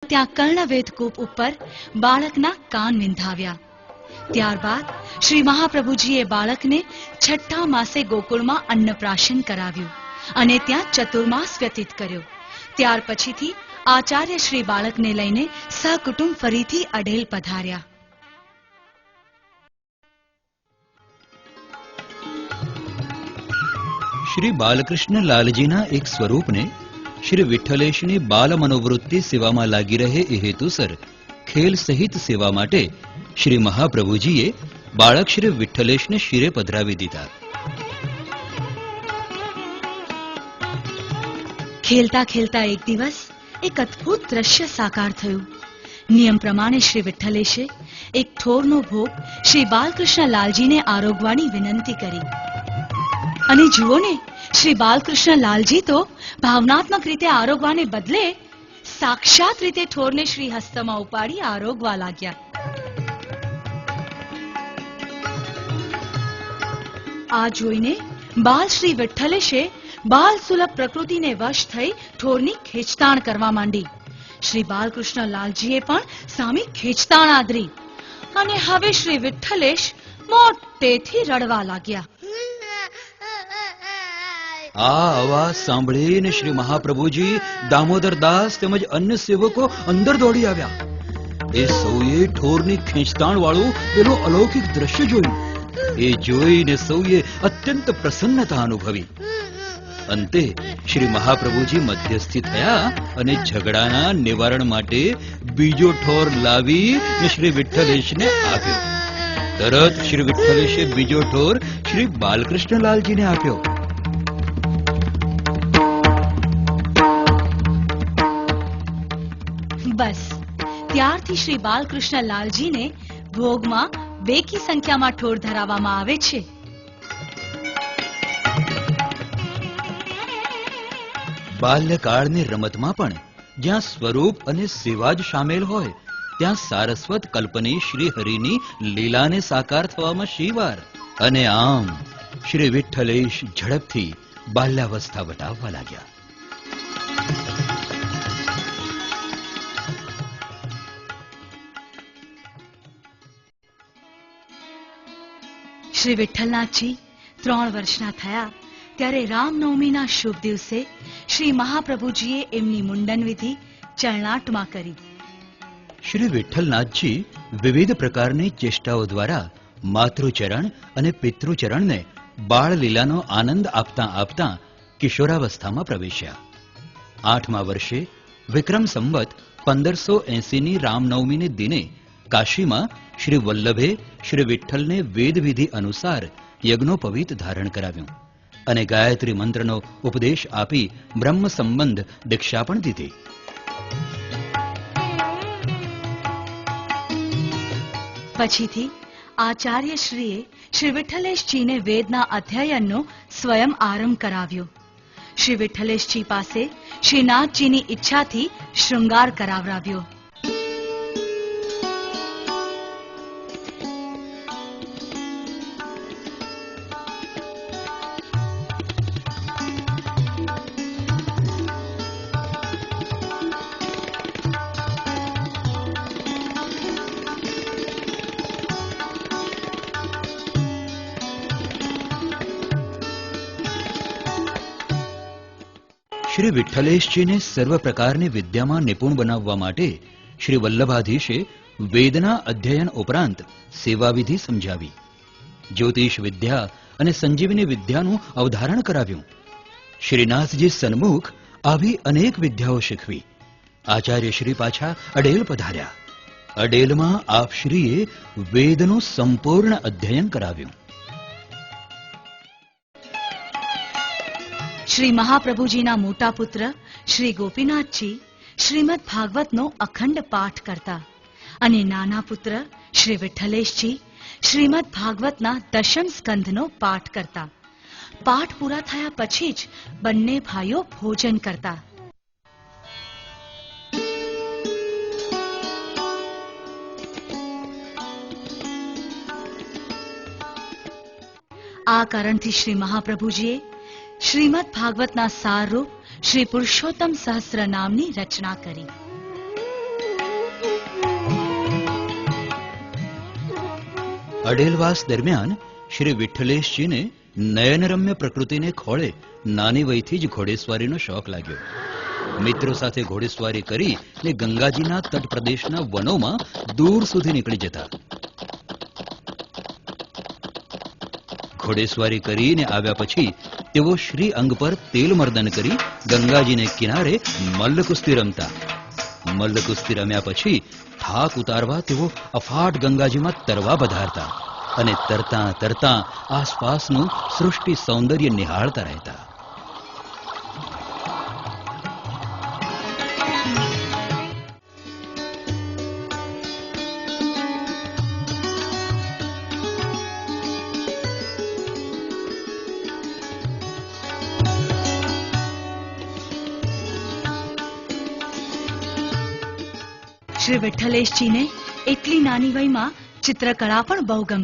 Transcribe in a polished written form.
ત્યાં કર્ણવેદ કૂપ ઉપર બાળકના કાન વિંધાવ્યા। ત્યારબાદ શ્રી મહાપ્રભુજીએ બાળકને છઠ્ઠા માસે ગોકુળમાં અન્નપ્રાશન કરાવ્યું અને ત્યાં ચતુર્માસ વ્યતીત કર્યો। ત્યાર પછીથી આચાર્ય શ્રી બાળકને લઈને સહકુટુંબ ફરીથી અડેલ પધાર્યા। श्री बालकृष्ण लालजीना एक स्वरूप ने श्री विठ्ठलेशनी बाल मनोवृत्ति सेवा में लागी रहे ए हेतुसर खेल सहित सेवा माटे श्री महाप्रभुजीए बाळक श्री विठ्ठलेश ने शिरे पधरावी दीधा। खेलता खेलता एक दिवस एक अद्भुत दृश्य साकार थयुं। नियम प्रमाणे श्री विठ्ठलेशे एक ठोरनो भोग श्री बालकृष्ण लालजी ने आरोगवानी विनंती करी અને જુઓ ને, શ્રી બાલકૃષ્ણ લાલજી તો ભાવનાત્મક રીતે આરોગવાને બદલે સાક્ષાત રીતે ઠોરને શ્રી હસ્તમાં ઉપાડી આરોગવા લાગ્યા। આ જોઈને બાલ શ્રી વિઠ્ઠલેશે બાલ સુલભ પ્રકૃતિને વશ થઈ ઠોરની ખેંચતાણ કરવા માંડી। શ્રી બાલકૃષ્ણ લાલજીએ પણ સામે ખેંચતાણ આદરી અને હવે શ્રી વિઠ્ઠલેશ મોટેથી રડવા લાગ્યા। आ आवाज सांभळीने श्री महाप्रभुजी दामोदर दास तेमज अन्य सेवको अंदर दौड़ी आव्या। ए सौए ठोरनी खेंचताण वाळुं पेलुं अलौकिक दृश्य जोयुं। ए जोईने सौए अत्यंत प्रसन्नता अनुभवी। अंते श्री महाप्रभुजी मध्यस्थी थया अने झगड़ाना निवारण माटे बीजो ठोर लावी ने श्री विठ्ठलेशने आप्यो। तरत श्री विठ्ठलेशे बीजो ठोर श्री बालकृष्ण लालजीने आप्यो। बस ત્યારથી શ્રી બાલકૃષ્ણ લાલજીને ભોગમાં બેકી સંખ્યામાં ઠોર ધરાવવામાં આવે છે। બાલ્યકાળની રમતમાં પણ જ્યાં સ્વરૂપ અને સેવા જ શામેલ હોય ત્યાં સારસ્વત કલ્પની શ્રી હરિની લીલાને સાકાર થવામાં શી વાર। અને આમ શ્રી વિઠ્ઠલેશ ઝડપથી બાલ્યાવસ્થા વટાવવા લાગ્યા। શ્રી વિઠ્ઠલનાથજી 3 વર્ષના થયા ત્યારે રામનવમીના શુભ દિવસે શ્રી મહાપ્રભુજીએ એમની મુંડન વિધિ ચરણાટમાં કરી। શ્રી વિઠ્ઠલનાથજી વિવિધ પ્રકારની ચેષ્ટાઓ દ્વારા માતૃચરણ અને પિતૃચરણને બાળ લીલાનો આનંદ આપતા આપતા કિશોરાવસ્થામાં પ્રવેશ્યા। 8મા વર્ષે વિક્રમ સંવત 1580ની રામનવમીને દિને કાશીમાં श्री वल्लभे श्री विठ्ठल ने वेद विधि अनुसार यज्ञोपवीत धारण कराव्યું અને ગાયત્રી મંત્રનો ઉપદેશ આપી બ્રહ્મ સંબંધ દીક્ષા પણ દીધી। પછીથી આચાર્યશ્રીએ શ્રી વિઠ્ઠલેશજીને વેદના અધ્યયનનો સ્વયં આરંભ કરાવ્યો। શ્રી વિઠ્ઠલેશજી પાસે શ્રીનાથજીની ઈચ્છાથી શૃંગાર કરાવરાવ્યો। श्री विठ्ठलेशजी ने सर्व प्रकारनी विद्यामां निपुण बनाववा माटे श्री वल्लभाधीशे वेदना अध्ययन उपरांत सेवा विधि समजावी। ज्योतिष विद्या अने संजीवनी विद्यानुं अवधारण कराव्युं। श्रीनाथजी सन्मुख आवी अनेक विद्याओ शीखवी। आचार्य श्री पाछा अडेल पधार्या। अडेलमां आप श्रीए वेदनुं संपूर्ण अध्ययन कराव्युं। श्री महाप्रभुजीना मोटा पुत्र श्री गोपीनाथजी श्रीमद भागवतनो अखंड पाठ करता अने नाना पुत्र श्री विठ्ठलेशजी श्रीमद भागवतना दशम स्कंधनो पाठ करता। पाठ पूरा थया पछी ज बंने भाईओ भोजन करता। आ कारणथी श्री महाप्रभुजीए श्रीमद भागवतना सार रूप श्री पुरुषोत्तम सहस्र नामनी रचना करी। અડેલવાસ દરમિયાન શ્રી વિઠ્ઠલેશજીને નયનરમ્ય પ્રકૃતિને ખોળે નાની વયથી જ ઘોડેસવારીનો શોખ લાગ્યો. મિત્રો સાથે ઘોડેસવારી કરી ને ગંગાજીના તટ પ્રદેશના વનોમાં દૂર સુધી નીકળી જતા. ઘોડેસવારી કરીને આવ્યા પછી તેઓ શ્રી અંગ પર તેલ મર્દન કરી ગંગાજીને કિનારે મલ્લકુસ્તી રમતા. મલ્લકુસ્તી રમ્યા પછી થાક ઉતારવા તેઓ અફાટ ગંગાજીમાં તરવા પધારતા અને તરતા તરતા આસપાસનું સૃષ્ટિ સૌંદર્ય નિહાળતા રહેતા. શ્રી વિઠ્ઠલેશજીને એટલી નાની વયમાં ચિત્રકળા પણ બહુ ગમતી.